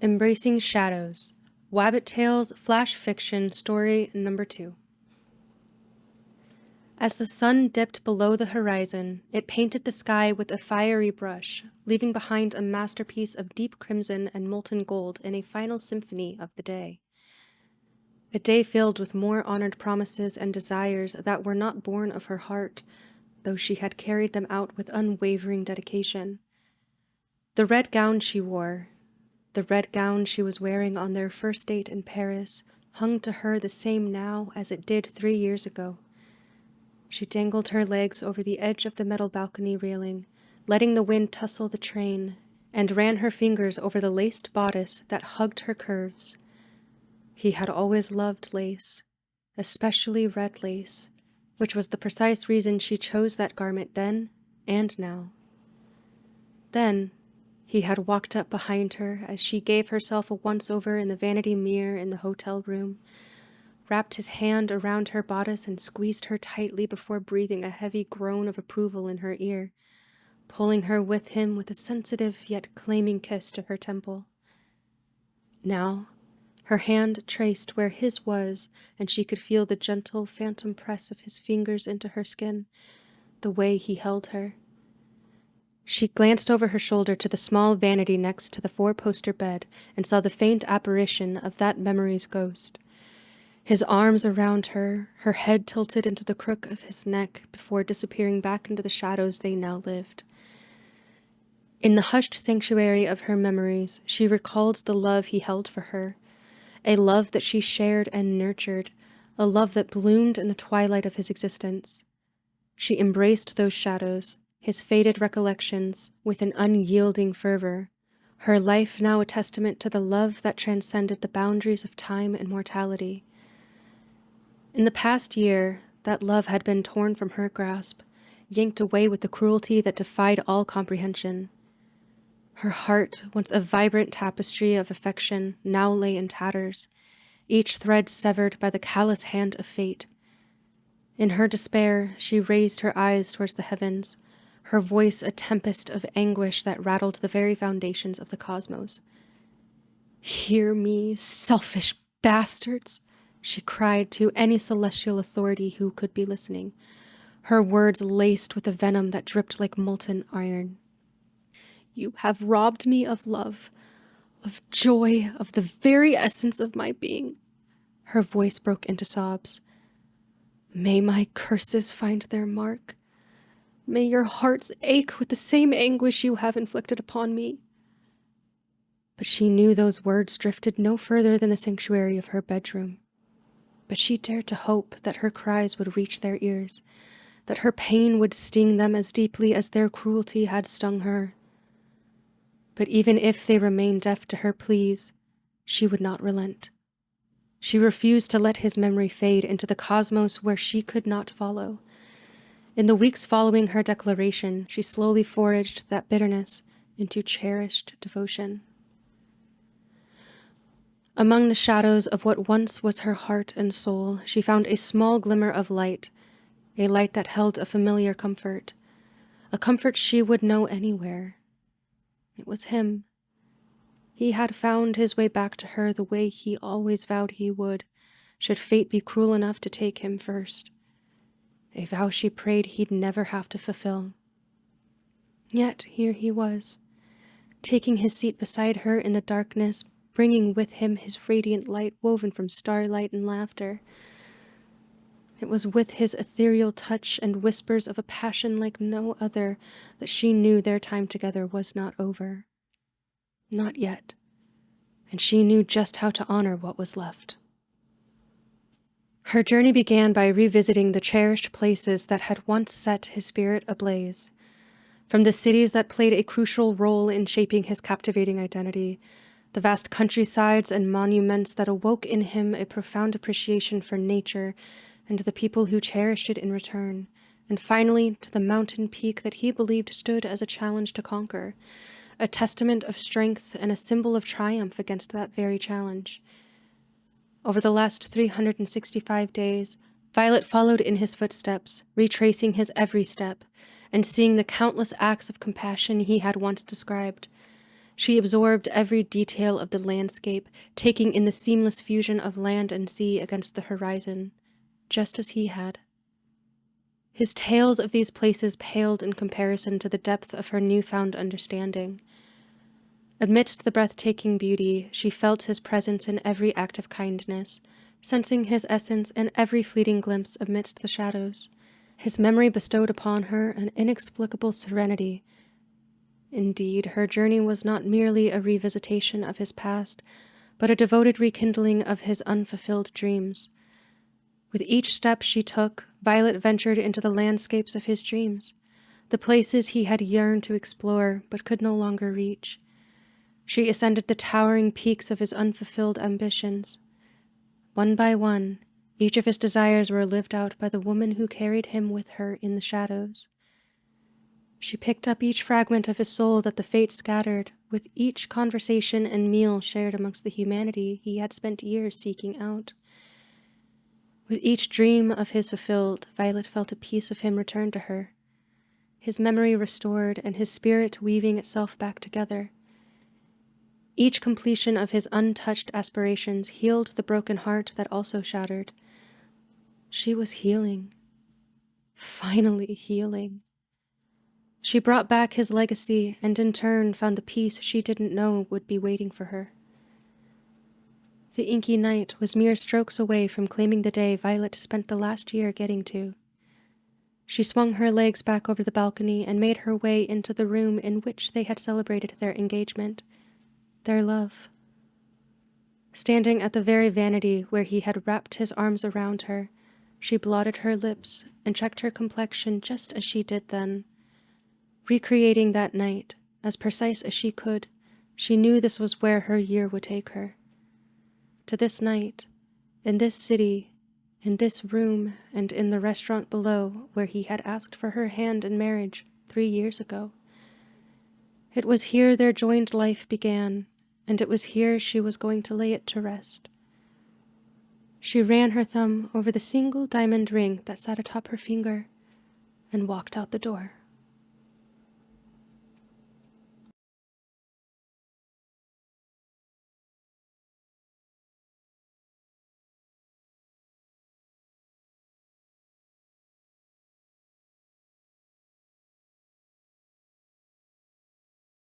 Embracing Shadows, Wabbit Tales Flash Fiction Story Number 2. As the sun dipped below the horizon, it painted the sky with a fiery brush, leaving behind a masterpiece of deep crimson and molten gold in a final symphony of the day. A day filled with more honored promises and desires that were not born of her heart, though she had carried them out with unwavering dedication. The red gown she wore, the red gown she was wearing on their first date in Paris, hung to her the same now as it did 3 years ago. She dangled her legs over the edge of the metal balcony railing, letting the wind tussle the train, and ran her fingers over the laced bodice that hugged her curves. He had always loved lace, especially red lace, which was the precise reason she chose that garment then and now. Then, he had walked up behind her as she gave herself a once-over in the vanity mirror in the hotel room, wrapped his hand around her bodice and squeezed her tightly before breathing a heavy groan of approval in her ear, pulling her with him with a sensitive yet claiming kiss to her temple. Now, her hand traced where his was, and she could feel the gentle phantom press of his fingers into her skin, the way he held her. She glanced over her shoulder to the small vanity next to the 4-poster bed and saw the faint apparition of that memory's ghost. His arms around her, her head tilted into the crook of his neck before disappearing back into the shadows they now lived. In the hushed sanctuary of her memories, she recalled the love he held for her, a love that she shared and nurtured, a love that bloomed in the twilight of his existence. She embraced those shadows, his faded recollections, with an unyielding fervor, her life now a testament to the love that transcended the boundaries of time and mortality. In the past year, that love had been torn from her grasp, yanked away with the cruelty that defied all comprehension. Her heart, once a vibrant tapestry of affection, now lay in tatters, each thread severed by the callous hand of fate. In her despair, she raised her eyes towards the heavens, her voice a tempest of anguish that rattled the very foundations of the cosmos. "Hear me, selfish bastards!" she cried to any celestial authority who could be listening, her words laced with a venom that dripped like molten iron. "You have robbed me of love, of joy, of the very essence of my being." Her voice broke into sobs. "May my curses find their mark. May your hearts ache with the same anguish you have inflicted upon me." But she knew those words drifted no further than the sanctuary of her bedroom. But she dared to hope that her cries would reach their ears, that her pain would sting them as deeply as their cruelty had stung her. But even if they remained deaf to her pleas, she would not relent. She refused to let his memory fade into the cosmos where she could not follow. In the weeks following her declaration, she slowly foraged that bitterness into cherished devotion. Among the shadows of what once was her heart and soul, she found a small glimmer of light, a light that held a familiar comfort, a comfort she would know anywhere. It was him. He had found his way back to her the way he always vowed he would, should fate be cruel enough to take him first. A vow she prayed he'd never have to fulfill. Yet here he was, taking his seat beside her in the darkness, bringing with him his radiant light woven from starlight and laughter. It was with his ethereal touch and whispers of a passion like no other that she knew their time together was not over. Not yet. And she knew just how to honor what was left. Her journey began by revisiting the cherished places that had once set his spirit ablaze. From the cities that played a crucial role in shaping his captivating identity, the vast countrysides and monuments that awoke in him a profound appreciation for nature and the people who cherished it in return, and finally to the mountain peak that he believed stood as a challenge to conquer, a testament of strength and a symbol of triumph against that very challenge. Over the last 365 days, Violet followed in his footsteps, retracing his every step, and seeing the countless acts of compassion he had once described. She absorbed every detail of the landscape, taking in the seamless fusion of land and sea against the horizon, just as he had. His tales of these places paled in comparison to the depth of her newfound understanding. Amidst the breathtaking beauty, she felt his presence in every act of kindness, sensing his essence in every fleeting glimpse amidst the shadows. His memory bestowed upon her an inexplicable serenity. Indeed, her journey was not merely a revisitation of his past, but a devoted rekindling of his unfulfilled dreams. With each step she took, Violet ventured into the landscapes of his dreams, the places he had yearned to explore but could no longer reach. She ascended the towering peaks of his unfulfilled ambitions. One by one, each of his desires were lived out by the woman who carried him with her in the shadows. She picked up each fragment of his soul that the fates scattered, with each conversation and meal shared amongst the humanity he had spent years seeking out. With each dream of his fulfilled, Violet felt a piece of him return to her, his memory restored and his spirit weaving itself back together. Each completion of his untouched aspirations healed the broken heart that also shattered. She was healing. Finally healing. She brought back his legacy and in turn found the peace she didn't know would be waiting for her. The inky night was mere strokes away from claiming the day Violet spent the last year getting to. She swung her legs back over the balcony and made her way into the room in which they had celebrated their engagement, their love. Standing at the very vanity where he had wrapped his arms around her, she blotted her lips and checked her complexion just as she did then. Recreating that night, as precise as she could, she knew this was where her year would take her. To this night, in this city, in this room, and in the restaurant below where he had asked for her hand in marriage 3 years ago. It was here their joined life began, and it was here she was going to lay it to rest. She ran her thumb over the single diamond ring that sat atop her finger and walked out the door.